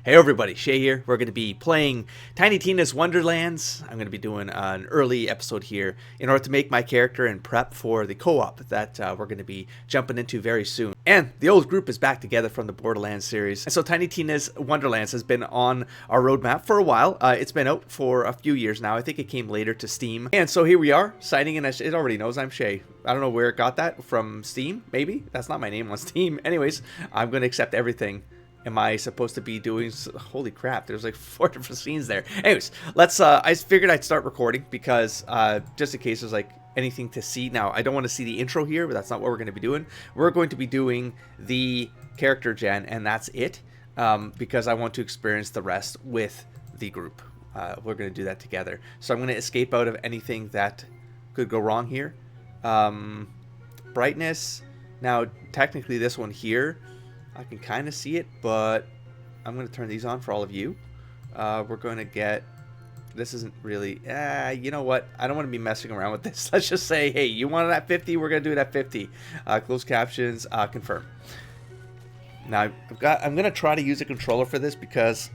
Hey everybody, Shay here. We're going to be playing Tiny Tina's Wonderlands. I'm going to be doing an early episode here in order to make my character and prep for the co-op that we're going to be jumping into very soon. And the old group is back together from the Borderlands series. And so Tiny Tina's Wonderlands has been on our roadmap for a while. It's been out for a few years now. I think it came later to Steam. And so here we are, signing in as it already knows I'm Shay. I don't know where it got that from. Steam, maybe? That's not my name on Steam. Anyways, I'm going to accept everything. Am I supposed to be doing... Holy crap, there's like 4 different scenes there. Anyways, let's... I figured I'd start recording because just in case there's like anything to see. Now, I don't want to see the intro here, but that's not what we're going to be doing. We're going to be doing the character gen, and that's it. Because I want to experience the rest with the group. We're going to do that together. So I'm going to escape out of anything that could go wrong here. Brightness. Now, technically this one here... I can kind of see it, but I'm going to turn these on for all of you. We're going to get... This isn't really... you know what? I don't want to be messing around with this. Let's just say, hey, you want it at 50? We're going to do it at 50. Closed captions, confirm. Now, I'm going to try to use a controller for this because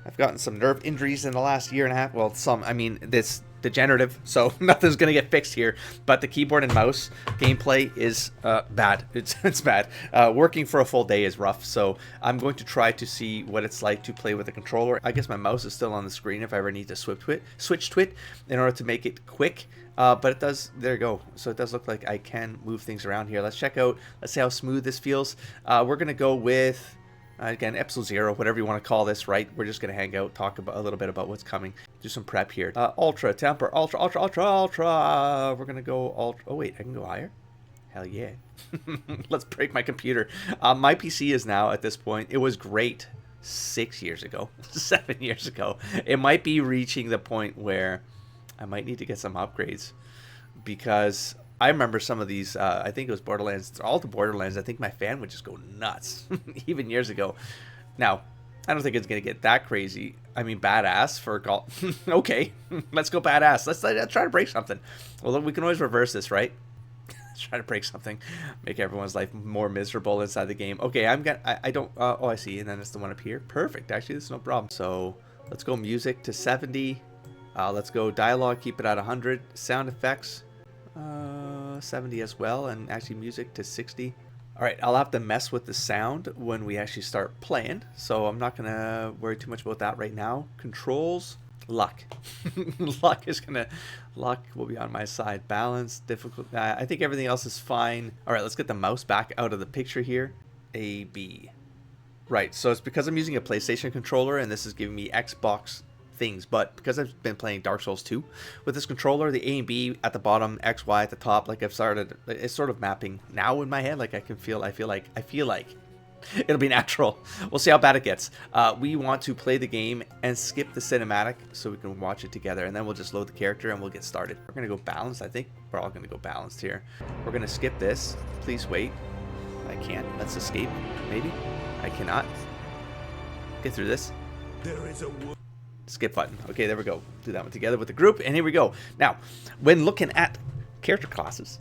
I've gotten some nerve injuries in the last year and a half. Well, I mean, this... degenerative, so nothing's gonna get fixed here, but the keyboard and mouse gameplay is bad. It's bad. Working for a full day is rough, so I'm going to try to see what it's like to play with a controller. I guess my mouse is still on the screen if I ever need to switch to it in order to make it quick, but it does. There you go. So it does look like I can move things around here. Let's check out, let's see how smooth this feels. We're gonna go with again, episode 0, whatever you want to call this, right? We're just going to hang out, talk about a little bit about what's coming, do some prep here. Ultra, temper, ultra. We're going to go ultra. Oh, wait, I can go higher? Hell yeah. Let's break my computer. My PC is now, at this point, it was great 6 years ago, 7 years ago. It might be reaching the point where I might need to get some upgrades because... I remember some of these, I think it was Borderlands, all the Borderlands, I think my fan would just go nuts, even years ago. Now, I don't think it's going to get that crazy. I mean, badass for golf. Okay, let's go badass. Let's try to break something. Well, we can always reverse this, right? Let's try to break something. Make everyone's life more miserable inside the game. Okay, I don't, oh, I see, and then it's the one up here. Perfect, actually, there's no problem. So, let's go music to 70. Let's go dialogue, keep it at 100. Sound effects. 70 as well, and actually music to 60. Alright, I'll have to mess with the sound when we actually start playing, so I'm not gonna worry too much about that right now. Controls, luck. Luck will be on my side. Balance, difficult. I think everything else is fine. Alright, let's get the mouse back out of the picture here. A, B. Right, so it's because I'm using a PlayStation controller and this is giving me Xbox things, but because I've been playing Dark Souls 2 with this controller, the A and B at the bottom, X, Y at the top, like I've started, it's sort of mapping now in my head. Like I feel like it'll be natural. We'll see how bad it gets. We want to play the game and skip the cinematic so we can watch it together, and then we'll just load the character and we'll get started. We're gonna go balanced. I think we're all gonna go balanced here. We're gonna skip this. Please wait. I can't. Let's escape. Maybe. I cannot. Get through this. There is a Skip button. Okay, there we go. Do that one together with the group, and here we go. Now, when looking at character classes,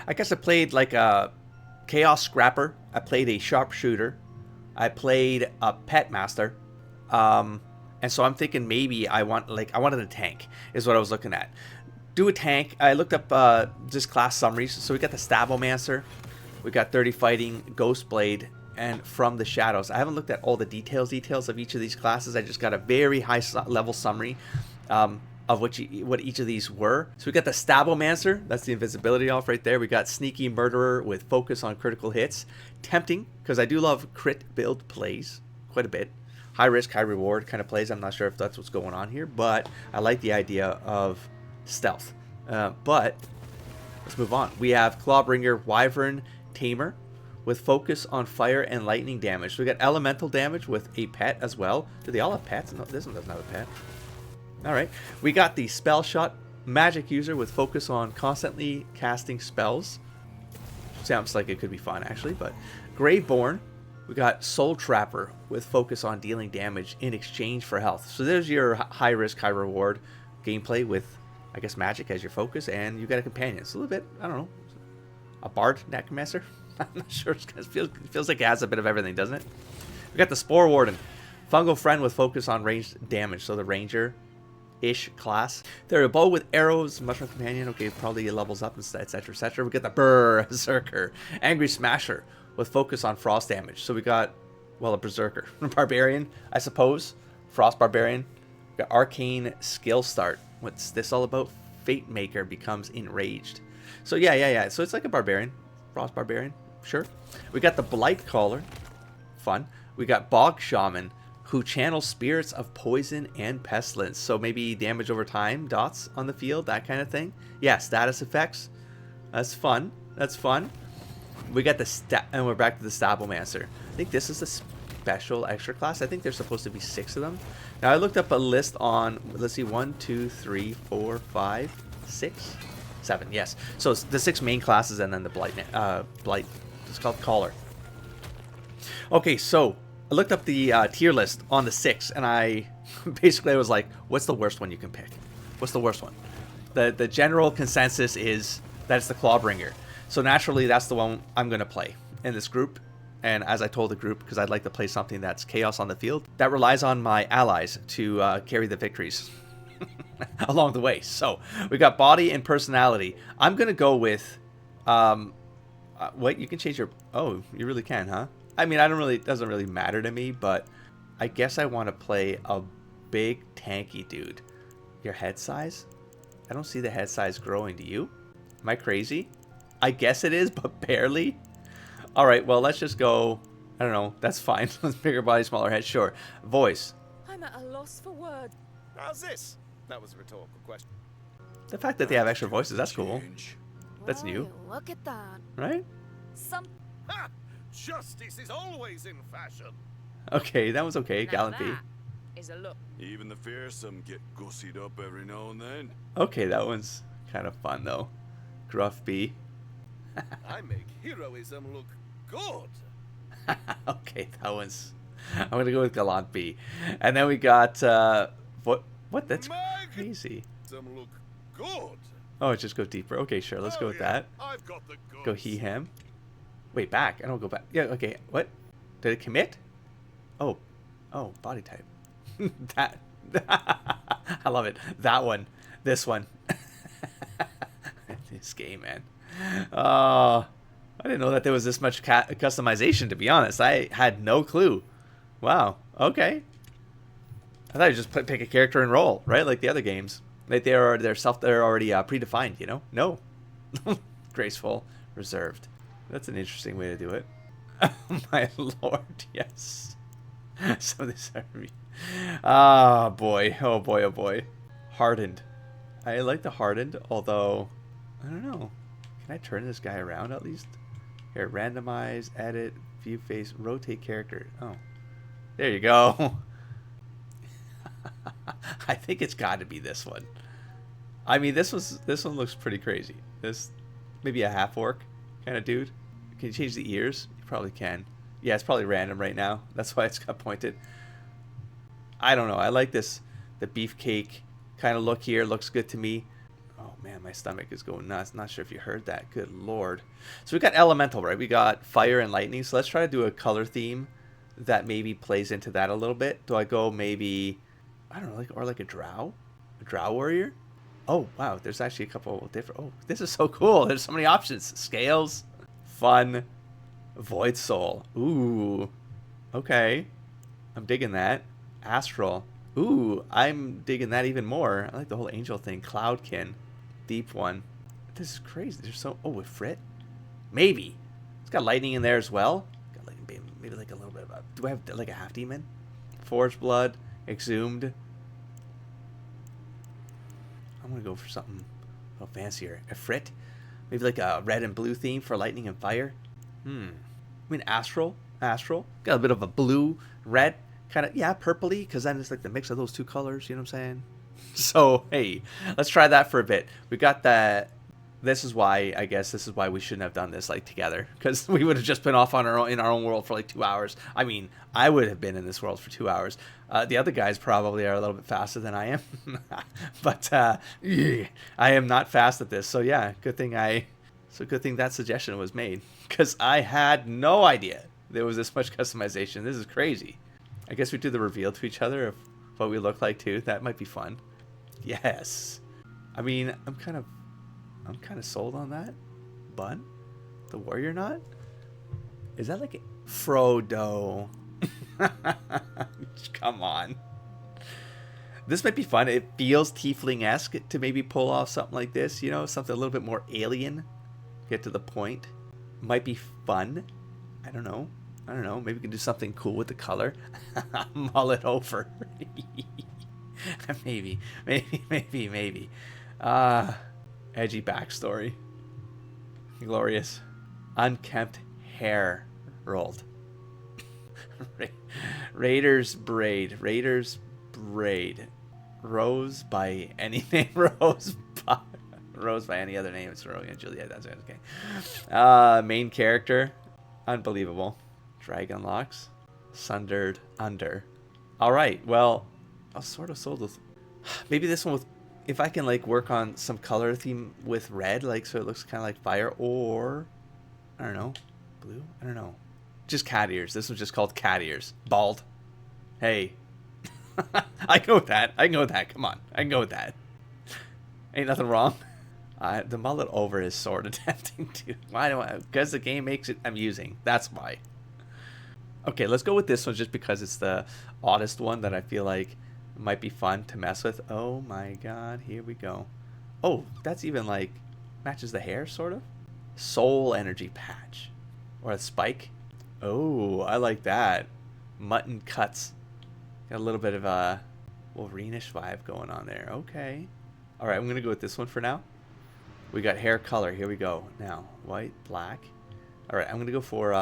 I guess I played like a Chaos Scrapper. I played a Sharpshooter. I played a Pet Master. And so I'm thinking maybe I wanted a tank is what I was looking at. Do a tank. I looked up just class summaries. So we got the Stabomancer. We got 30 Fighting, Ghostblade, and From the Shadows. I haven't looked at all the details of each of these classes. I just got a very high level summary of what each of these were. So we got the Stabomancer. That's the invisibility off right there. We got Sneaky Murderer with focus on critical hits. Tempting, because I do love crit build plays quite a bit. High risk, high reward kind of plays. I'm not sure if that's what's going on here, but I like the idea of stealth. But let's move on. We have Clawbringer, Wyvern, Tamer, with focus on fire and lightning damage. So we got elemental damage with a pet as well. Do they all have pets? No, this one doesn't have a pet. Alright. We got the spell shot magic user with focus on constantly casting spells. Sounds like it could be fun actually, but Graveborn. We got Soul Trapper with focus on dealing damage in exchange for health. So there's your high risk, high reward gameplay with, I guess, magic as your focus, and you got a companion. It's a little bit, I don't know, a bard necromancer. I'm not sure. It feels like it has a bit of everything, doesn't it? We got the Spore Warden. Fungal friend with focus on ranged damage. So the ranger-ish class. They're a bow with arrows. Mushroom companion. Okay, probably levels up, etc, etc. We got the berserker. Angry smasher with focus on frost damage. So we got, well, a berserker. Barbarian, I suppose. Frost barbarian. We got arcane skill start. What's this all about? Fate maker becomes enraged. So yeah. So it's like a barbarian. Frost barbarian. Sure. We got the blight caller. Fun. We got bog shaman, who channels spirits of poison and pestilence. So maybe damage over time, dots on the field, that kind of thing. Yeah, status effects. That's fun. That's fun. We got the and we're back to the Stabomancer. I think this is a special extra class. I think there's supposed to be 6 of them. Now I looked up a list on, let's see, 1, 2, 3, 4, 5, 6, 7. Yes. So it's the 6 main classes and then the blight. It's called caller. Okay, so I looked up the tier list on the 6, and I basically was like, what's the worst one you can pick? What's the worst one? The general consensus is that it's the Clawbringer. So naturally, that's the one I'm going to play in this group. And as I told the group, because I'd like to play something that's chaos on the field, that relies on my allies to carry the victories along the way. So we got body and personality. I'm going to go with... wait, you can change your... Oh, you really can, huh? I mean, it doesn't really matter to me, but I guess I want to play a big tanky dude. Your head size? I don't see the head size growing. Do you? Am I crazy? I guess it is, but barely. All right, well, let's just go. I don't know. That's fine. Bigger body, smaller head. Sure. Voice. I'm at a loss for words. How's this? That was a rhetorical question. The fact that they have extra voices, that's cool. That's new. Look at that. Right? Some. Ha! Justice is always in fashion. Okay, that was okay. Gallant B. Is a look. Even the fearsome get gussied up every now and then. Okay, that one's kind of fun, though. Gruff B. I make heroism look good. Okay, that one's... I'm going to go with Gallant B. And then we got... What? That's crazy. Look good. Oh, it just go deeper. Okay, sure. Let's go with that. I've got the goods. Go he, him. Wait, back. I don't go back. Yeah, okay. What? Did it commit? Oh. Oh, body type. That. I love it. That one. This one. This game, man. Oh, I didn't know that there was this much customization, to be honest. I had no clue. Wow. Okay. I thought you just pick a character and roll, right? Like the other games. Like they're already predefined, you know? No. Graceful. Reserved. That's an interesting way to do it. Oh, my lord, yes. Some of these are... Ah, boy. Oh, boy, oh, boy. Hardened. I like the hardened, although... I don't know. Can I turn this guy around at least? Here, randomize, edit, view face, rotate character. Oh. There you go. I think it's got to be this one. I mean, this one looks pretty crazy. This... Maybe a half-orc kind of dude. Can you change the ears? You probably can. Yeah, it's probably random right now. That's why it's got pointed. I don't know. I like this. The beefcake kind of look here. Looks good to me. Oh, man, my stomach is going nuts. Not sure if you heard that. Good lord. So we got elemental, right? We got fire and lightning. So let's try to do a color theme that maybe plays into that a little bit. Do I go maybe... I don't know, like a drow? A drow warrior? Oh, wow. There's actually a couple different... Oh, this is so cool. There's so many options. Scales. Fun. Void Soul. Ooh. Okay. I'm digging that. Astral. Ooh, I'm digging that even more. I like the whole angel thing. Cloudkin. Deep one. This is crazy. There's so... Oh, with Frit? Maybe. It's got lightning in there as well. Got like maybe like a little bit of a... Do I have like a half demon? Forged Blood. Exhumed. I'm going to go for something a little fancier. A Frit? Maybe like a red and blue theme for lightning and fire. I mean, Astral. Got a bit of a blue, red, kind of, yeah, purpley, because then it's like the mix of those two colors, you know what I'm saying? So, hey, let's try that for a bit. We got that. This is why we shouldn't have done this like together, because we would have just been off on our own, in our own world for like 2 hours. I mean, I would have been in this world for 2 hours. The other guys probably are a little bit faster than I am, but I am not fast at this. So yeah, good thing that suggestion was made, because I had no idea there was this much customization. This is crazy. I guess we do the reveal to each other of what we look like too. That might be fun. Yes. I mean, I'm kind of sold on that. Bun? The warrior knot? Is that like a Frodo? Come on. This might be fun. It feels tiefling-esque to maybe pull off something like this, you know, something a little bit more alien. Get to the point. Might be fun. I don't know. Maybe we can do something cool with the color. Mull it over. Maybe. Edgy backstory. Glorious. Unkempt hair rolled. Raiders braid. Rose by any name. Rose by any other name. It's Romeo and Juliet. That's okay. Main character. Unbelievable. Dragon locks. Sundered under. Alright, well, I was sort of sold with... Maybe this one with... If I can, like, work on some color theme with red, like, so it looks kind of like fire, or... I don't know. Blue? I don't know. Just cat ears. This one's just called cat ears. Bald. Hey. I can go with that. Come on. I can go with that. Ain't nothing wrong. The mullet over is sort of tempting too. Why do I? Because the game makes it amusing. That's why. Okay, let's go with this one just because it's the oddest one that I feel like might be fun to mess with. Oh my god, here we go. Oh, that's even like matches the hair, sort of. Soul energy patch. Or a spike. Oh, I like that. Mutton cuts. Got a little bit of a Wolverine-ish vibe going on there. Okay. Alright, I'm going to go with this one for now. We got hair color. Here we go. Now, white, black. Alright, I'm going to go for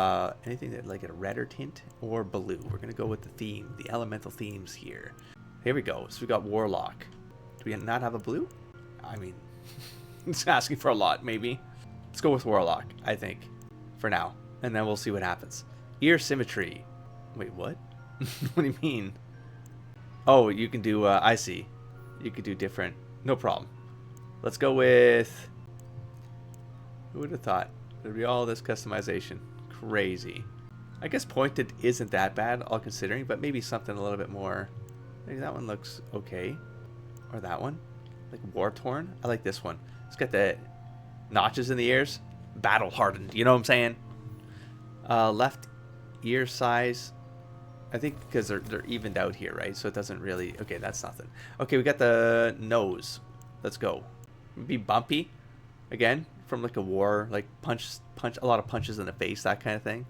anything that like a redder tint or blue. We're going to go with the theme, the elemental themes here. Here we go. So we got Warlock. Do we not have a blue? I mean, it's asking for a lot, maybe. Let's go with Warlock, I think, for now. And then we'll see what happens. Ear symmetry. Wait, what? What do you mean? Oh, you can do, I see. You could do different. No problem. Let's go with... Who would have thought? There'd be all this customization. Crazy. I guess pointed isn't that bad, all considering, but maybe something a little bit more... Maybe that one looks okay. Or that one. Like war-torn. I like this one. It's got the notches in the ears. Battle-hardened. You know what I'm saying? Left ear size... I think because they're evened out here, right? So it doesn't really... Okay, that's nothing. Okay, we got the nose. Let's go. Be bumpy. Again, from like a war, like punch, a lot of punches in the face, that kind of thing.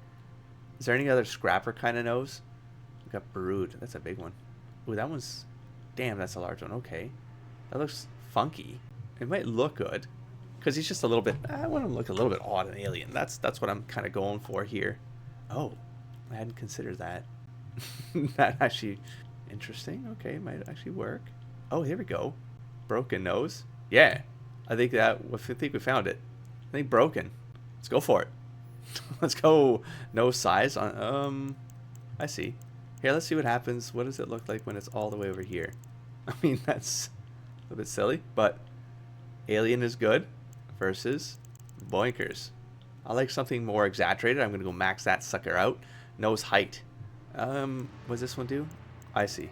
Is there any other scrapper kind of nose? We got Brood. That's a big one. Ooh, that one's... Damn, that's a large one. Okay. That looks funky. It might look good. Because he's just a little bit... I want him to look a little bit odd and alien. That's what I'm kind of going for here. Oh, I hadn't considered that. That actually interesting. Okay, might actually work. Oh, here we go. Broken nose. Yeah, I think we found it. I think broken. Let's go for it. Let's go. Nose size on. I see. Here, let's see what happens. What does it look like when it's all the way over here? I mean, that's a little bit silly, but alien is good versus boinkers. I like something more exaggerated. I'm gonna go max that sucker out. Nose height. What does this one do? I see.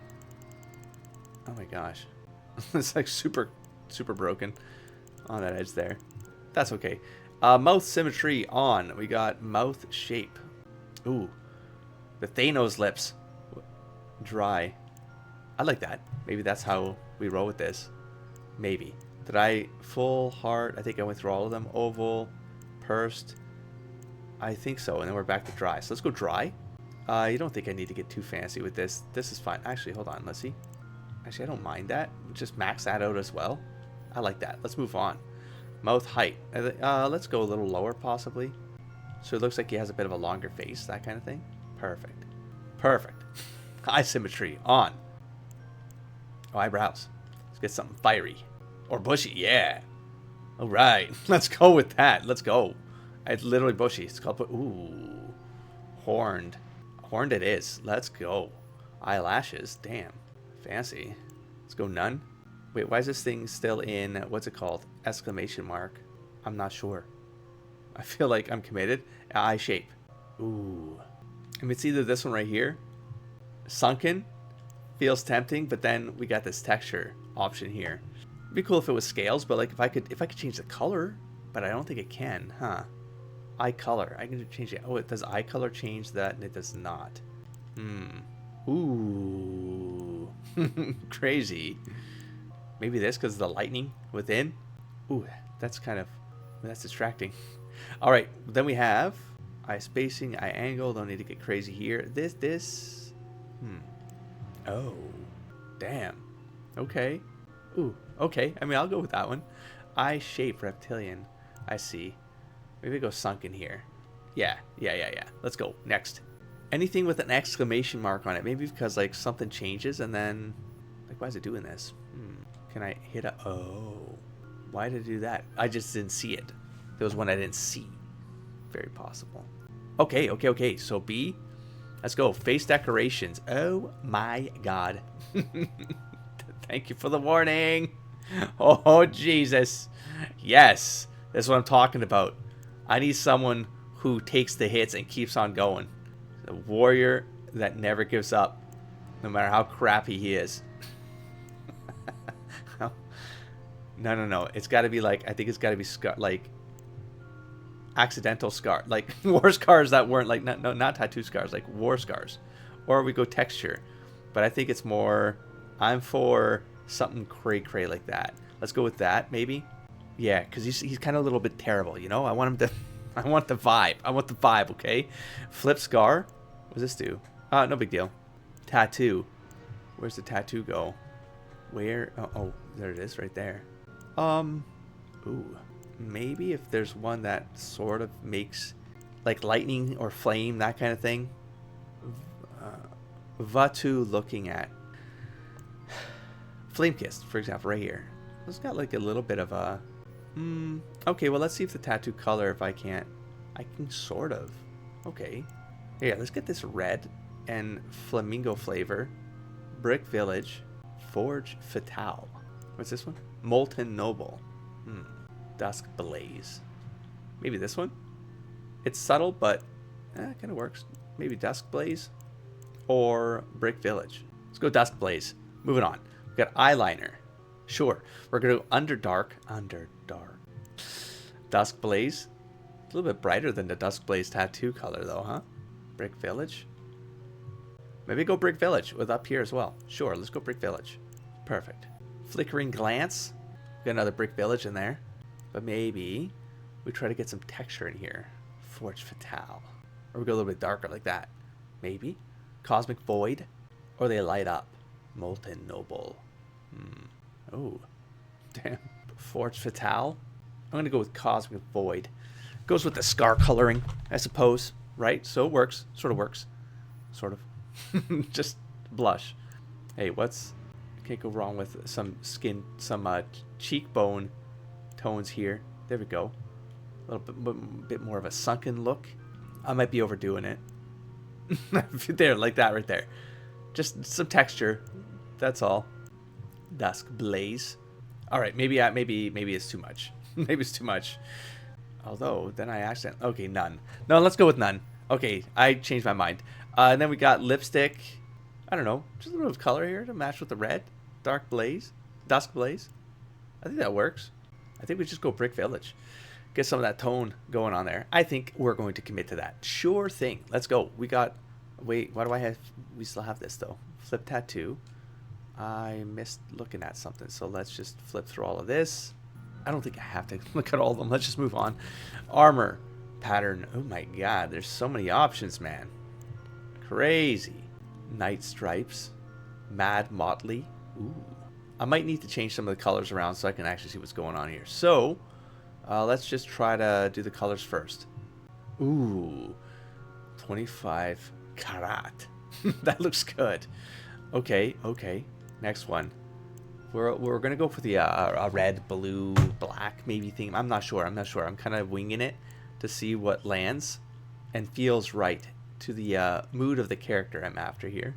Oh my gosh. It's like super broken on that edge there. That's okay. Mouth symmetry on. We got mouth shape. Ooh. The Thanos lips. Dry. I like that. Maybe that's how we roll with this. Maybe. Did I full heart? I think I went through all of them. Oval. Pursed. I think so. And then we're back to dry. So let's go dry. You don't think I need to get too fancy with this. This is fine. Actually, hold on. Let's see. Actually, I don't mind that. Just max that out as well. I like that. Let's move on. Mouth height. Let's go a little lower, possibly. So it looks like he has a bit of a longer face. That kind of thing. Perfect. Perfect. Eye symmetry. On. Oh, eyebrows. Let's get something fiery. Or bushy. Yeah. All right. Let's go with that. Let's go. It's literally bushy. It's called... Ooh. Horned. Horned it is. Let's go. Eyelashes. Damn. Fancy. Let's go none. Wait, why is this thing still in... What's it called? Exclamation mark. I'm not sure. I feel like I'm committed. Eye shape. Ooh. I mean, it's either this one right here. sunken. Feels tempting, but then we got this texture option here. It'd be cool if it was scales, but like if I could change the color, but I don't think it can, huh? Eye color. I can change it. Oh, it does eye color change that, and it does not. Ooh. Crazy. Maybe this because of the lightning within. Ooh, that's distracting. All right, then we have eye spacing, eye angle. Don't need to get crazy here. This. Oh, damn. Okay. Ooh, okay. I mean, I'll go with that one. Eye shape, reptilian. I see. Maybe go sunken here. Yeah. Let's go. Next. Anything with an exclamation mark on it. Maybe because, like, something changes and then... Like, why is it doing this? Can I hit a... Oh. Why did it do that? I just didn't see it. There was one I didn't see. Very possible. Okay. So B... Let's go. Face decorations. Oh my god. Thank you for the warning. Oh, Jesus. Yes. That's what I'm talking about. I need someone who takes the hits and keeps on going. A warrior that never gives up, no matter how crappy he is. No. It's got to be like, I think it's got to be like accidental scar, like war scars that weren't like not tattoo scars, like war scars, or we go texture. But I think it's more, I'm for something cray like that. Let's go with that maybe. Yeah, because he's kind of a little bit terrible, you know. I want him to. I want the vibe. Okay. Flip scar. What does this do? No big deal. Tattoo. Where's the tattoo go? Where? Oh, there it is, right there. Ooh. Maybe if there's one that sort of makes like lightning or flame, that kind of thing. Vatu looking at Flamekissed, for example, right here. It's got like a little bit of a... Okay, well, let's see if the tattoo color, if I can sort of. Okay. Yeah, let's get this red and flamingo flavor. Brick Village. Forge Fatale. What's this one? Molten Noble. Dusk Blaze. Maybe this one? It's subtle, but it kind of works. Maybe Dusk Blaze or Brick Village. Let's go Dusk Blaze. Moving on. We've got eyeliner. Sure. We're going to go Underdark. Dusk Blaze. It's a little bit brighter than the Dusk Blaze tattoo color, though, huh? Brick Village. Maybe go Brick Village with up here as well. Sure, let's go Brick Village. Perfect. Flickering Glance. Got another Brick Village in there. But maybe we try to get some texture in here. Forge Fatale. Or we go a little bit darker like that. Maybe. Cosmic Void. Or they light up. Molten Noble. Oh. Damn. Forge Fatale. I'm going to go with Cosmic Void. Goes with the scar coloring, I suppose. Right? So it works. Sort of works. Sort of. Just blush. Hey, can't go wrong with some skin, some cheekbone tones here. There we go. A little bit more of a sunken look. I might be overdoing it. There, like that right there. Just some texture. That's all. Dusk Blaze. All right, maybe it's too much. Maybe it's too much. Although then I accidentally... Okay, none. No, let's go with none. Okay, I changed my mind. And then we got lipstick. I don't know, just a little bit of color here to match with the red. Dark Blaze. Dusk Blaze. I think that works. I think we just go Brick Village. Get some of that tone going on there. I think we're going to commit to that. Sure thing. Let's go. We got... Wait, why do I have... We still have this, though. Flip tattoo. I missed looking at something, so let's just flip through all of this. I don't think I have to look at all of them. Let's just move on. Armor. Pattern. Oh, my God. There's so many options, man. Crazy. Night Stripes. Mad Motley. Ooh. I might need to change some of the colors around so I can actually see what's going on here. So, let's just try to do the colors first. Ooh. 25 karat. That looks good. Okay. Next one. We're going to go for the a red, blue, black maybe theme. I'm not sure. I'm kind of winging it to see what lands and feels right to the mood of the character I'm after here.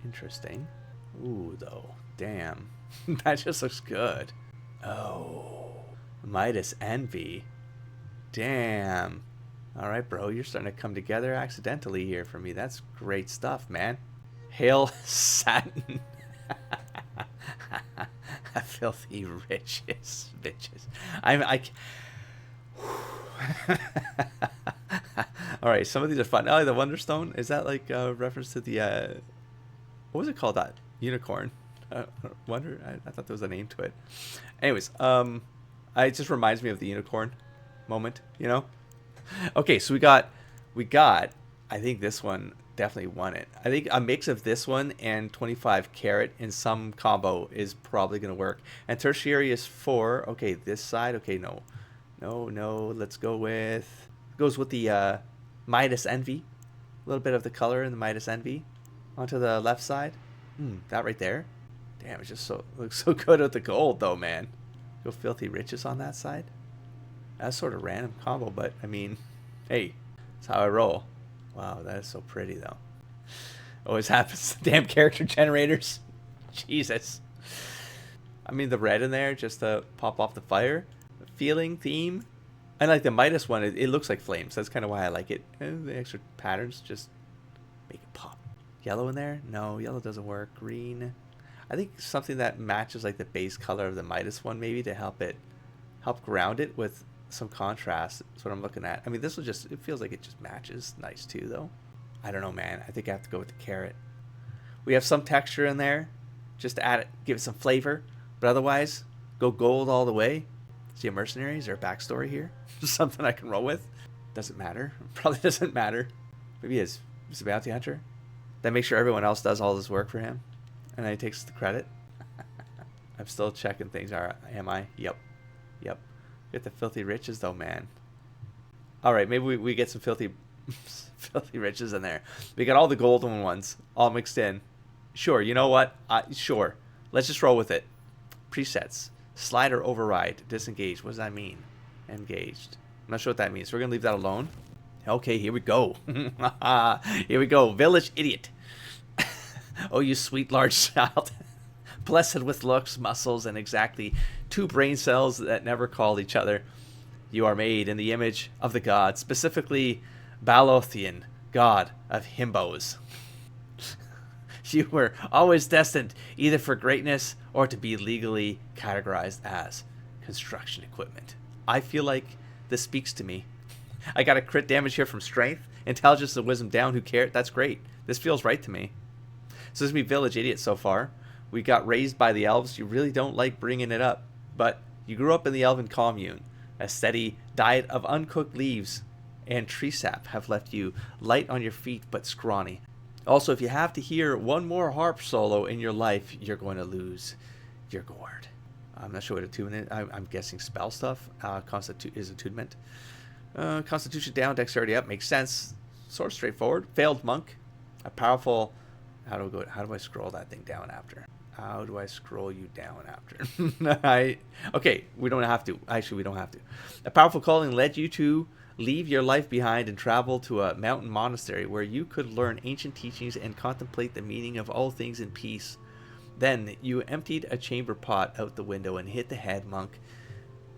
Interesting. Ooh, though. Damn. That just looks good. Oh. Midas Envy. Damn. Alright, bro. You're starting to come together accidentally here for me. That's great stuff, man. Hail satin. Filthy riches, bitches. All right, some of these are fun. Oh, the Wonderstone, is that like a reference to the what was it called? That unicorn? Wonder. I thought there was a name to it. Anyways, it just reminds me of the unicorn moment. You know. Okay, so we got. I think this one definitely won it. I think a mix of this one and 25 carat in some combo is probably gonna work. And tertiary is 4. Okay, this side. Okay, no. Let's go with. Goes with the Midas Envy. A little bit of the color in the Midas Envy onto the left side. That right there. Damn, it just looks so good with the gold though, man. Go Filthy Riches on that side. That's sort of random combo, but I mean, hey, that's how I roll. Wow, that is so pretty though. Always happens. Damn character generators. Jesus. I mean, the red in there just to pop off the fire. Feeling theme. And like the Midas one, it looks like flames. That's kind of why I like it. And the extra patterns just make it pop. Yellow in there? No, yellow doesn't work. Green. I think something that matches like the base color of the Midas one maybe to help ground it with some contrast. That's what I'm looking at. I mean, this will just, it feels like it just matches nice too though. I don't know, man. I think I have to go with the carrot. We have some texture in there just to add it, give it some flavor. But otherwise, go gold all the way. Is he a mercenary? Is there a backstory here? Something I can roll with? Doesn't matter. Probably doesn't matter. Maybe he is. He's a bounty hunter. Then make sure everyone else does all this work for him. And then he takes the credit. I'm still checking things. Am I? Yep. Get the Filthy Riches though, man. Alright, maybe we get some filthy riches in there. We got all the golden ones all mixed in. Sure, you know what? Sure. Let's just roll with it. Presets. Slider override. Disengage. What does that mean? Engaged. I'm not sure what that means. We're going to leave that alone. Okay, here we go. Here we go. Village Idiot. Oh, you sweet large child. Blessed with looks, muscles, and exactly 2 brain cells that never called each other. You are made in the image of the god, specifically Balothian, god of himbos. You were always destined either for greatness or to be legally categorized as construction equipment. I feel like this speaks to me. I got a crit damage here from strength, intelligence, and wisdom down. Who cared? That's great. This feels right to me. So this is me, Village Idiot, so far. We got raised by the elves. You really don't like bringing it up, but you grew up in the elven commune. A steady diet of uncooked leaves and tree sap have left you light on your feet but scrawny. Also, if you have to hear one more harp solo in your life, you're going to lose your gourd. I'm not sure what attunement is. I'm guessing spell stuff. Is attunement. Constitution down, dexterity up. Makes sense. Sort of straightforward. Failed monk. A powerful... How do I scroll that thing down after? How do I scroll you down after? Okay, we don't have to. Actually, we don't have to. A powerful calling led you to leave your life behind and travel to a mountain monastery where you could learn ancient teachings and contemplate the meaning of all things in peace. Then you emptied a chamber pot out the window and hit the head monk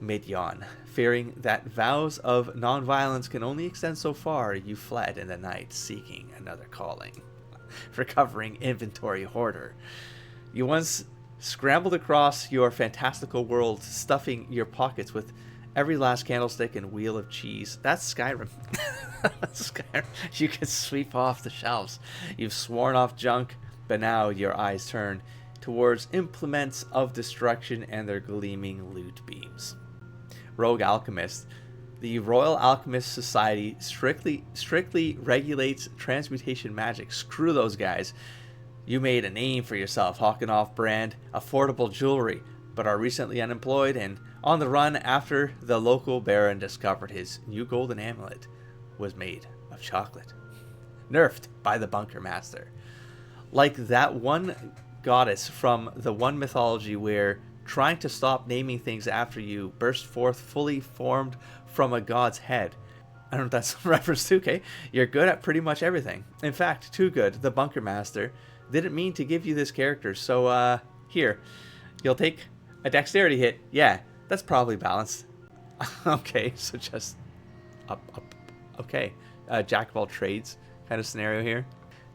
mid-yawn. Fearing that vows of non-violence can only extend so far, you fled in the night, seeking another calling. Recovering inventory hoarder. You once scrambled across your fantastical world, stuffing your pockets with every last candlestick and wheel of cheese. That's Skyrim. Skyrim. You can sweep off the shelves. You've sworn off junk, but now your eyes turn towards implements of destruction and their gleaming loot beams. Rogue Alchemist. The Royal Alchemist Society strictly regulates transmutation magic. Screw those guys. You made a name for yourself, hawking off brand, affordable jewelry, but are recently unemployed and on the run after the local baron discovered his new golden amulet was made of chocolate. Nerfed by the bunker master. Like that one goddess from the one mythology where trying to stop naming things after you burst forth fully formed from a god's head. I don't know if that's a reference to, okay? You're good at pretty much everything. In fact, too good. The bunker master didn't mean to give you this character, so here. You'll take a dexterity hit. Yeah, that's probably balanced. Okay, so just up. Okay. Jack of all trades kind of scenario here.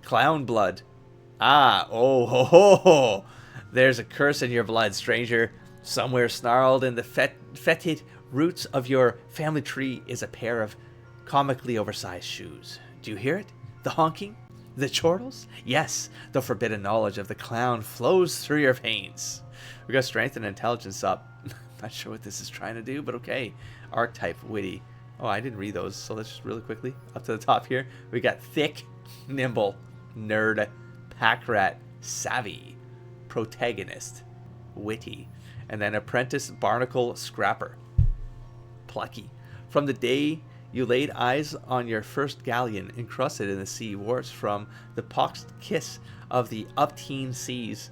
Clown blood. Ah, oh, ho, ho, ho. There's a curse in your blood, stranger. Somewhere snarled in the fetid roots of your family tree is a pair of comically oversized shoes. Do you hear it? The honking? The chortles? Yes, the forbidden knowledge of the clown flows through your veins. We got strength and intelligence up. Not sure what this is trying to do, but okay. Archetype, witty. Oh, I didn't read those, so let's just really quickly up to the top here. We got thick, nimble, nerd, pack rat, savvy, protagonist, witty, and then apprentice, barnacle, scrapper, plucky. From the day you laid eyes on your first galleon encrusted in the sea warps from the poxed kiss of the upteen seas,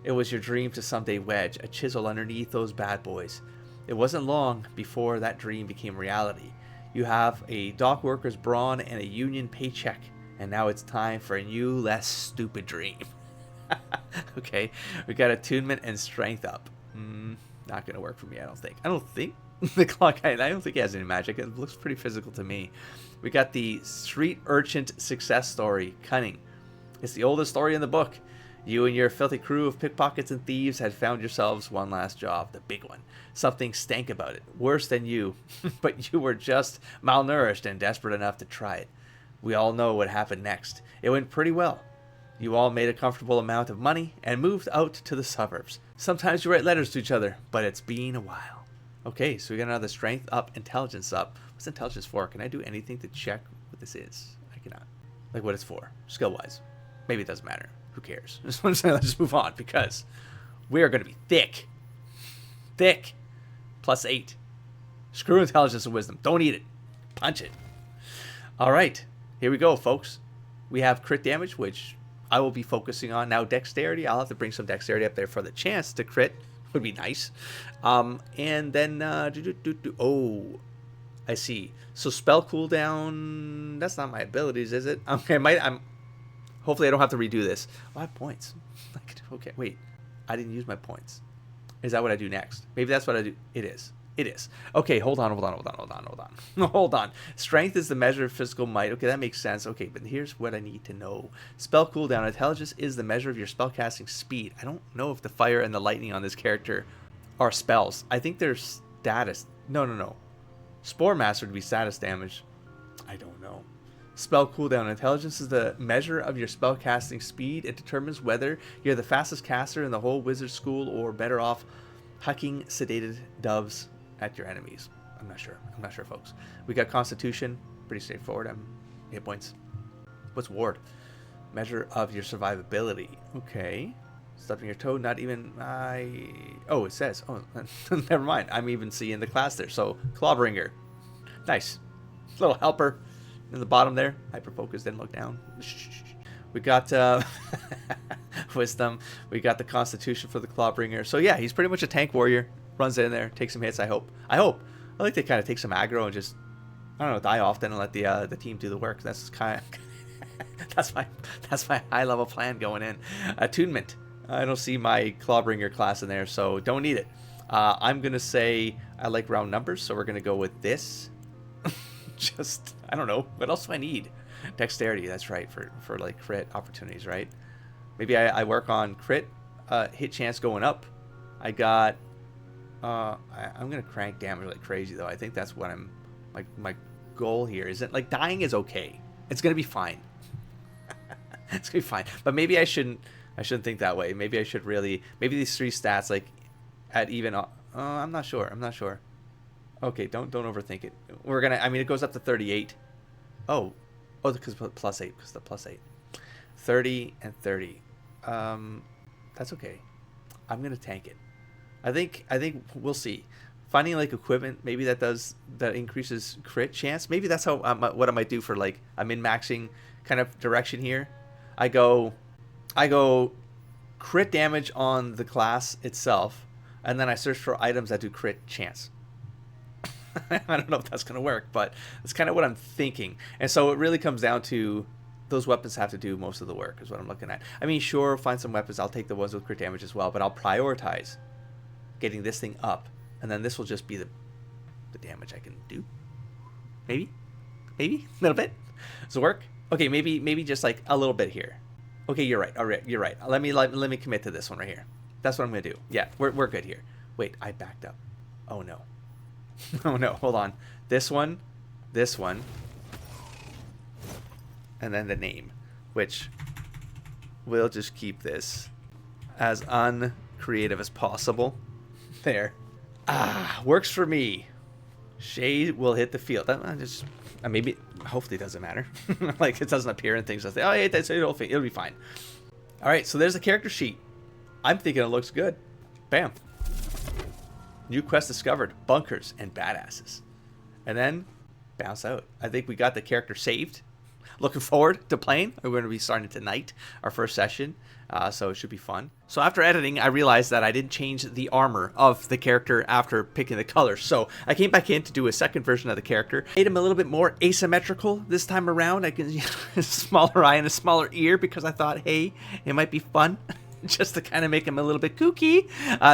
it was your dream to someday wedge a chisel underneath those bad boys. It wasn't long before that dream became reality. You have a dock worker's brawn and a union paycheck, and now it's time for a new, less stupid dream. Okay, we got attunement and strength up. Not gonna work for me, I don't think. The clock guy, I don't think he has any magic. It looks pretty physical to me. We got the street urchin success story, cunning. It's the oldest story in the book. You and your filthy crew of pickpockets and thieves had found yourselves one last job, the big one. Something stank about it, worse than you, but you were just malnourished and desperate enough to try it. We all know what happened next. It went pretty well. You all made a comfortable amount of money and moved out to the suburbs. Sometimes you write letters to each other, but it's been a while. Okay, so we got another strength up, intelligence up. What's intelligence for? Can I do anything to check what this is? I cannot. Like what it's for, skill-wise. Maybe it doesn't matter. Who cares? Let's just move on, because we are going to be thick. Thick. +8. Screw intelligence and wisdom. Don't eat it. Punch it. All right. Here we go, folks. We have crit damage, which I will be focusing on. Now, dexterity. I'll have to bring some dexterity up there for the chance to crit. Would be nice. And then... Oh, I see. So spell cooldown... That's not my abilities, is it? Okay, hopefully I don't have to redo this. Oh, I have points. Okay, wait. I didn't use my points. Is that what I do next? Maybe that's what I do. It is. It is. Okay, hold on. Hold on. Strength is the measure of physical might. Okay, that makes sense. Okay, but here's what I need to know. Spell cooldown. Intelligence is the measure of your spellcasting speed. I don't know if the fire and the lightning on this character are spells. I think they're status. No. Spore Master would be status damage. I don't know. Spell cooldown. Intelligence is the measure of your spellcasting speed. It determines whether you're the fastest caster in the whole wizard school or better off hucking sedated doves at your enemies. I'm not sure, folks. We got Constitution. Pretty straightforward. Hit points. What's Ward? Measure of your survivability. Okay. Stubbing your toe. Not even... Oh, it says. Oh, never mind. I'm even seeing the class there. So, Clawbringer. Nice. Little helper. In the bottom there, hyperfocus, then look down. We got wisdom. We got the constitution for the Clawbringer. So yeah, he's pretty much a tank warrior. Runs in there, takes some hits. I hope. I like to kind of take some aggro and just, I don't know, die often and let the team do the work. That's kind of that's my high level plan going in. Attunement. I don't see my Clawbringer class in there, so don't need it. I'm gonna say I like round numbers, so we're gonna go with this. Just, I don't know. What else do I need? Dexterity, that's right, for like crit opportunities, right? Maybe I work on crit, hit chance going up. I got, I'm going to crank damage like crazy, though. I think that's what my goal here. Isn't, like, dying is okay. It's going to be fine. It's going to be fine. But maybe I shouldn't think that way. Maybe I should really, maybe these 3 stats, like, at even, I'm not sure. Okay, don't overthink it. We're gonna. I mean, it goes up to 38. Oh, because +8. Because the +8. 30 and 30. That's okay. I'm gonna tank it. I think we'll see. Finding like equipment, maybe that increases crit chance. Maybe that's how what I might do for like a min-maxing kind of direction here. I go crit damage on the class itself, and then I search for items that do crit chance. I don't know if that's going to work, but it's kind of what I'm thinking. And so it really comes down to those weapons have to do most of the work is what I'm looking at. I mean, sure, find some weapons. I'll take the ones with crit damage as well, but I'll prioritize getting this thing up. And then this will just be the damage I can do. Maybe? A little bit? Does it work? Okay, maybe just like a little bit here. Okay, you're right. All right, you're right. Let me commit to this one right here. That's what I'm gonna do. Yeah, we're good here. Wait, I backed up. Oh no. Oh no. Hold on. This one, and then the name, which we'll just keep this as uncreative as possible. There. Ah, works for me. Shay will hit the field. That just maybe, hopefully, it doesn't matter. Like it doesn't appear in things. I say, oh, yeah, it'll be fine. All right, so there's the character sheet. I'm thinking it looks good. Bam. New quest discovered: bunkers and badasses. And then bounce out. I think we got the character saved. Looking forward to playing. We're going to be starting tonight, our first session, so it should be fun. So after editing, I realized that I didn't change the armor of the character after picking the color. So I came back in to do a second version of the character. Made him a little bit more asymmetrical this time around. I can a smaller eye and a smaller ear because I thought, hey, it might be fun. Just to kind of make him a little bit kooky.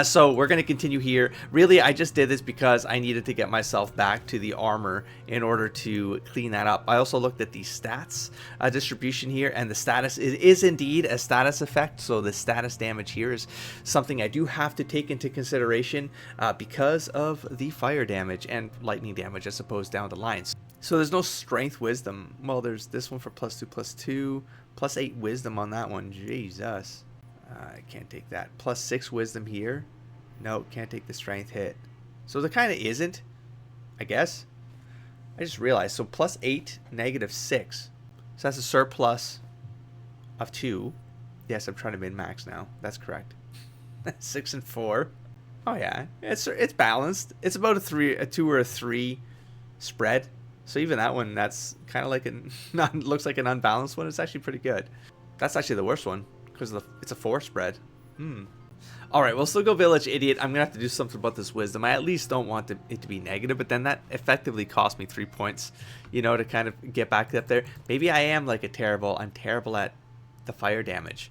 So we're going to continue here. Really, I just did this because I needed to get myself back to the armor in order to clean that up. I also looked at the stats distribution here, and the status is indeed a status effect. So the status damage here is something I do have to take into consideration because of the fire damage and lightning damage, I suppose, down the lines. So there's no strength wisdom. Well, there's this one for +2/+2, +8 wisdom on that one. Jesus. I can't take that. +6 wisdom here. No, can't take the strength hit. So there kind of isn't, I guess. I just realized. So +8, -6. So that's a surplus of 2. Yes, I'm trying to min-max now. That's correct. 6 and 4. Oh yeah, it's balanced. It's about a 2 or a 3 spread. So even that one, that's kind of like looks like an unbalanced one. It's actually pretty good. That's actually the worst one. Because it's a 4 spread. Alright, we'll still go Village Idiot. I'm going to have to do something about this wisdom. I at least don't want it to be negative, but then that effectively cost me 3 points, you know, to kind of get back up there. Maybe I am like I'm terrible at the fire damage.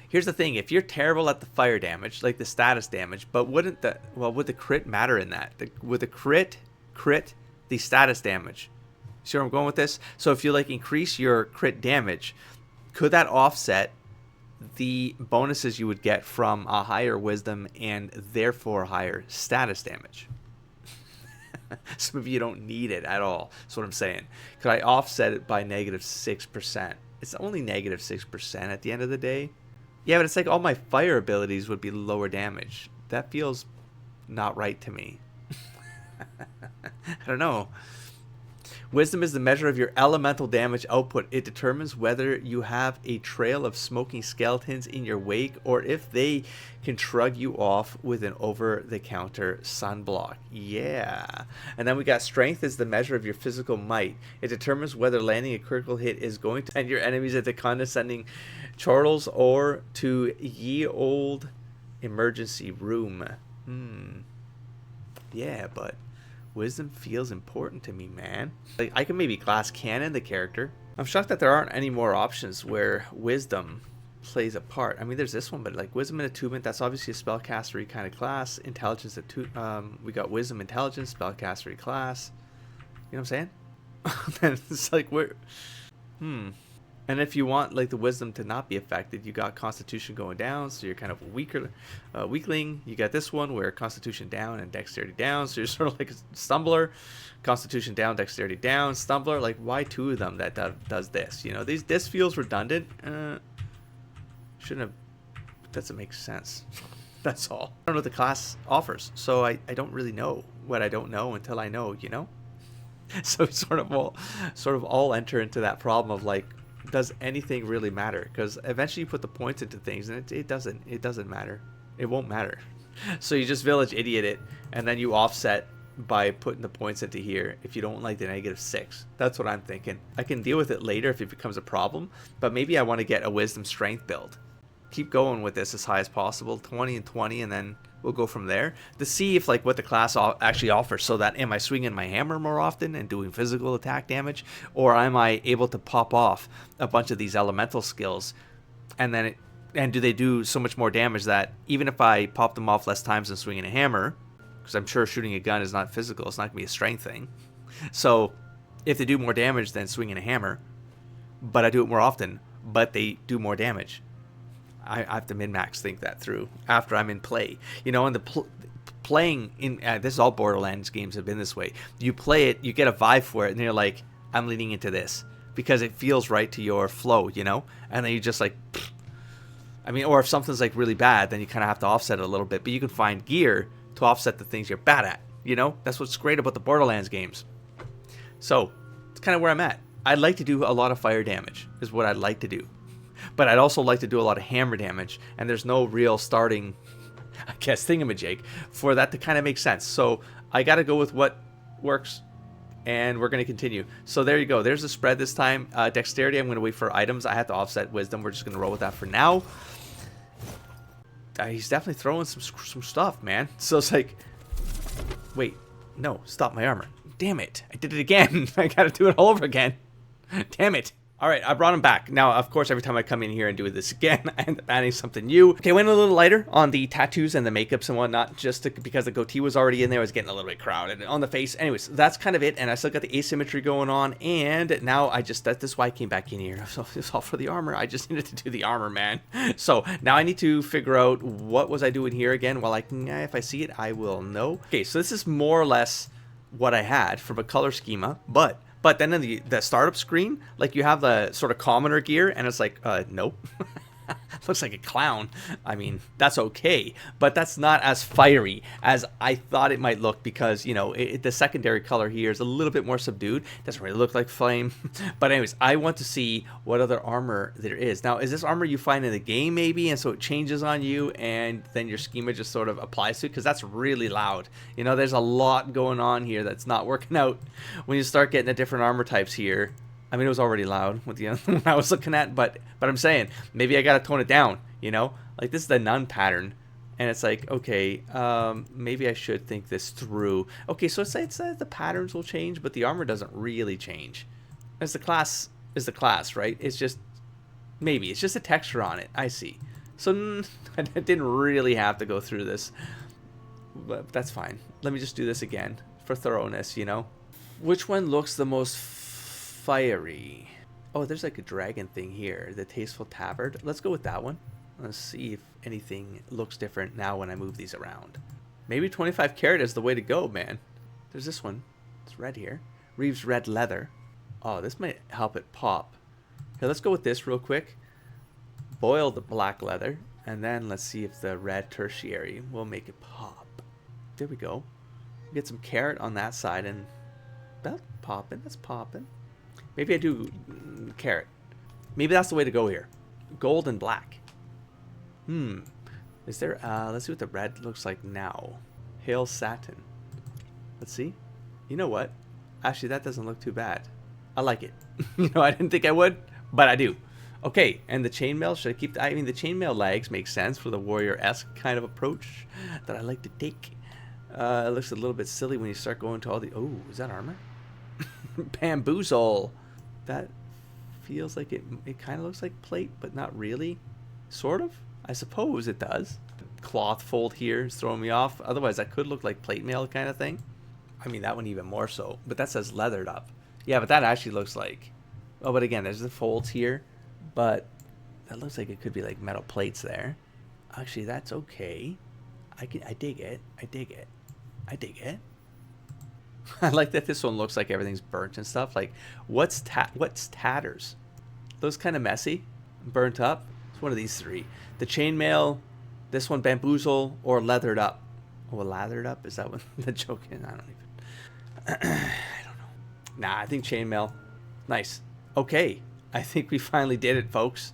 Here's the thing, if you're terrible at the fire damage, like the status damage, but would the crit matter in that? Would the crit the status damage? See where I'm going with this? So if you like increase your crit damage, could that offset the bonuses you would get from a higher wisdom and therefore higher status damage? So maybe you don't need it at all. That's what I'm saying. Could I offset it by -6%? It's only -6% at the end of the day. Yeah, but it's like all my fire abilities would be lower damage. That feels not right to me. I don't know. Wisdom is the measure of your elemental damage output. It determines whether you have a trail of smoking skeletons in your wake or if they can shrug you off with an over-the-counter sunblock. Yeah. And then we got strength is the measure of your physical might. It determines whether landing a critical hit is going to send your enemies into condescending chortles or to ye old emergency room. Yeah, but wisdom feels important to me, man. Like, I can maybe glass cannon the character. I'm shocked that there aren't any more options where wisdom plays a part. I mean, there's this one, but like wisdom and attunement, that's obviously a spellcastery kind of class. Intelligence, we got wisdom, intelligence, spellcastery class. You know what I'm saying? Then it's like, where? And if you want like the wisdom to not be affected, you got constitution going down, so you're kind of a weakling. You got this one where constitution down and dexterity down, so you're sort of like a stumbler. Constitution down, dexterity down, stumbler. Like, why 2 of them that does this? You know, this feels redundant. Shouldn't have. Doesn't make sense. That's all. I don't know what the class offers, so I don't really know what I don't know until I know. You know. So sort of all enter into that problem of like, does anything really matter? Because eventually you put the points into things and it doesn't matter. It won't matter. So you just village idiot it, and then you offset by putting the points into here if you don't like the -6. That's what I'm thinking. I can deal with it later if it becomes a problem, but maybe I want to get a wisdom strength build. Keep going with this as high as possible, 20 and 20, and then we'll go from there to see if like what the class actually offers. So that am I swinging my hammer more often and doing physical attack damage, or am I able to pop off a bunch of these elemental skills, and then do they do so much more damage that even if I pop them off less times than swinging a hammer, because I'm sure shooting a gun is not physical, it's not gonna be a strength thing. So if they do more damage than swinging a hammer, but I do it more often, but they do more damage, I have to min-max think that through after I'm in play. You know, and playing in this is all Borderlands games have been this way. You play it, you get a vibe for it, and you're like, I'm leaning into this because it feels right to your flow, you know. And then you just like, I mean, or if something's like really bad, then you kind of have to offset it a little bit. But you can find gear to offset the things you're bad at. You know, that's what's great about the Borderlands games. So it's kind of where I'm at. I'd like to do a lot of fire damage is what I'd like to do. But I'd also like to do a lot of hammer damage. And there's no real starting, I guess, thingamajig for that to kind of make sense. So I got to go with what works. And we're going to continue. So there you go. There's the spread this time. Dexterity, I'm going to wait for items. I have to offset wisdom. We're just going to roll with that for now. He's definitely throwing some stuff, man. So it's like, wait, no, stop my armor. Damn it. I did it again. I got to do it all over again. Damn it. All right, I brought him back. Now, of course, every time I come in here and do this again, I end up adding something new. Okay, went a little lighter on the tattoos and the makeups and whatnot, because the goatee was already in there. I was getting a little bit crowded on the face. Anyways, that's kind of it, and I still got the asymmetry going on, and now this is why I came back in here. So it's all for the armor. I just needed to do the armor, man. So now I need to figure out what was I doing here again. Well, if I see it, I will know. Okay, so this is more or less what I had from a color schema, but then in the startup screen, like you have the sort of commoner gear, and it's like, nope. Looks like a clown. I mean, that's okay, but that's not as fiery as I thought it might look because, you know, the secondary color here is a little bit more subdued. Doesn't really look like flame. But anyways, I want to see what other armor there is. Now, is this armor you find in the game maybe, and so it changes on you, and then your schema just sort of applies to it? Because that's really loud. You know, there's a lot going on here that's not working out when you start getting the different armor types here. I mean, it was already loud with the one I was looking at, but I'm saying maybe I gotta tone it down. You know, like this is the nun pattern, and it's like, okay, maybe I should think this through. Okay, so it says the patterns will change, but the armor doesn't really change. As the class is the class, right? It's just maybe it's just a texture on it. I see. So I didn't really have to go through this, but that's fine. Let me just do this again for thoroughness. You know, which one looks the most fiery? Oh, there's like a dragon thing here. The Tasteful Tabard. Let's go with that one. Let's see if anything looks different now when I move these around. Maybe 25 karat is the way to go, man. There's this one. It's red here. Reeves red leather. Oh, this might help it pop. Here, let's go with this real quick. Boil the black leather. And then let's see if the red tertiary will make it pop. There we go. Get some carrot on that side, and that's popping. That's popping. Maybe I do carrot. Maybe that's the way to go here. Gold and black. Is there, let's see what the red looks like now. Hail satin. Let's see. You know what? Actually, that doesn't look too bad. I like it. You know, I didn't think I would, but I do. Okay, and the chainmail, should I keep, I mean, the chainmail legs make sense for the warrior-esque kind of approach that I like to take. It looks a little bit silly when you start going to all the, oh, is that armor? Bamboozle. That feels like it kind of looks like plate, but not really. Sort of. I suppose it does. Cloth fold here is throwing me off. Otherwise, that could look like plate mail kind of thing. I mean, that one even more so. But that says leathered up. Yeah, but that actually looks like... Oh, but again, there's the folds here. But that looks like it could be like metal plates there. Actually, that's okay. I dig it. I dig it. I dig it. I like that this one looks like everything's burnt and stuff. Like, what's tatters? Those kind of messy, burnt up. It's one of these three. The chainmail, this one bamboozle, or leathered up. Oh, lathered up? Is that what the joke is? I don't even. I don't know. Nah, I think chainmail. Nice. Okay, I think we finally did it, folks.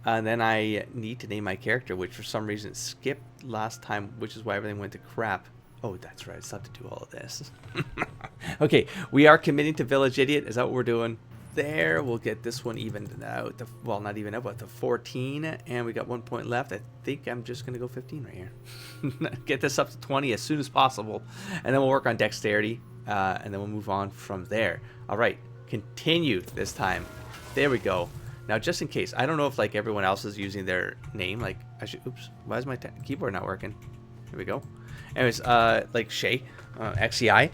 And then I need to name my character, which for some reason skipped last time, which is why everything went to crap. Oh, that's right. I still have to do all of this. Okay, we are committing to Village Idiot. Is that what we're doing? There, we'll get this one evened out. Well, not even out, but the 14. And we got 1 point left. I think I'm just going to go 15 right here. Get this up to 20 as soon as possible. And then we'll work on dexterity. And then we'll move on from there. All right, continue this time. There we go. Now, just in case, I don't know if like everyone else is using their name. Like, I should, oops, why is my keyboard not working? Here we go. Anyways, like Shay, XEI,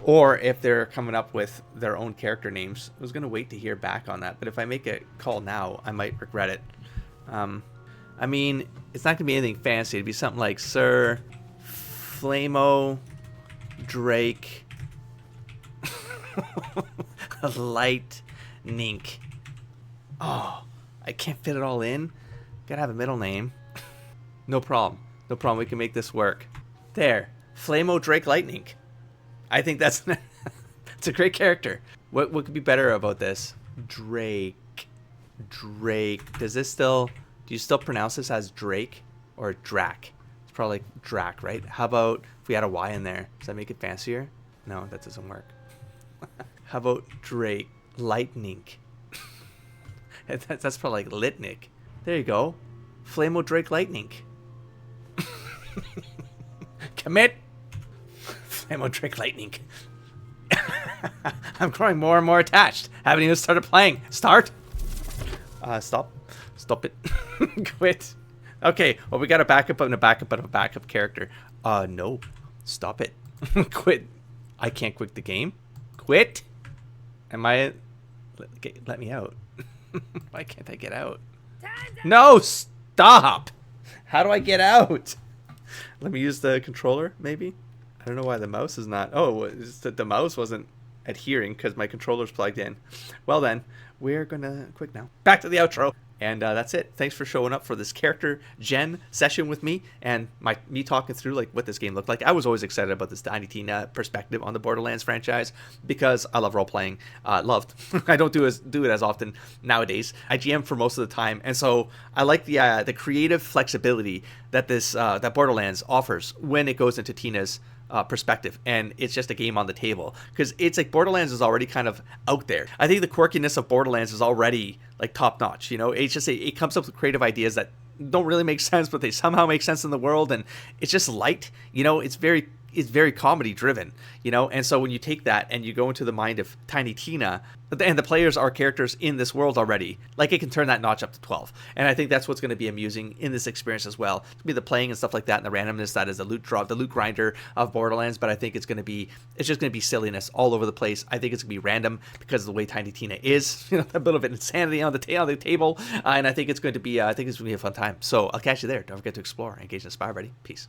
or if they're coming up with their own character names. I was going to wait to hear back on that, but if I make a call now, I might regret it. I mean, it's not gonna be anything fancy. It'd be something like Sir Flamo Drayk Lytnink. Oh, I can't fit it all in. Gotta have a middle name. No problem. No problem. We can make this work. There. Flamo Drayk Lytnink. I think that's it's a great character. What could be better about this? Drayk. Does this still... Do you still pronounce this as Drake or Drac? It's probably like Drac, right? How about if we had a Y in there? Does that make it fancier? No, that doesn't work. How about Drake Lytnink? That's probably like Lytnik. There you go. Flamo Drake Lytnink. Commit. Flamo Drake Lytnink. I'm growing more and more attached. Haven't even started playing. Start. Stop. Stop it. Quit. Okay, well, we got a backup and a backup and a backup character. No. Stop it. Quit. I can't quit the game. Quit. Am I... Let me out. Why can't I get out? No, stop. How do I get out? Let me use the controller, maybe? I don't know why the mouse is not... Oh, it's that the mouse wasn't adhering because my controller's plugged in. Well then, we're gonna quit now. Back to the outro. And that's it. Thanks for showing up for this character gen session with me and me talking through like what this game looked like. I was always excited about this Tiny Tina perspective on the Borderlands franchise because I love role playing. Loved. I don't do it as often nowadays. I GM for most of the time, and so I like the creative flexibility that that Borderlands offers when it goes into Tina's perspective, and it's just a game on the table because it's like Borderlands is already kind of out there. I think the quirkiness of Borderlands is already like top notch. You know, it's just it comes up with creative ideas that don't really make sense, but they somehow make sense in the world, and it's just light. You know, it's very comedy driven, you know, and so when you take that and you go into the mind of Tiny Tina, and the players are characters in this world already, like it can turn that notch up to 12. And I think that's what's going to be amusing in this experience as well. It'll be the playing and stuff like that, and the randomness that is the loot grinder of Borderlands. But I think it's just going to be silliness all over the place. I think it's going to be random because of the way Tiny Tina is, you know, a bit of insanity on the table, and I think it's going to be a fun time. So I'll catch you there. Don't forget to explore, engage, and inspire, buddy. Peace.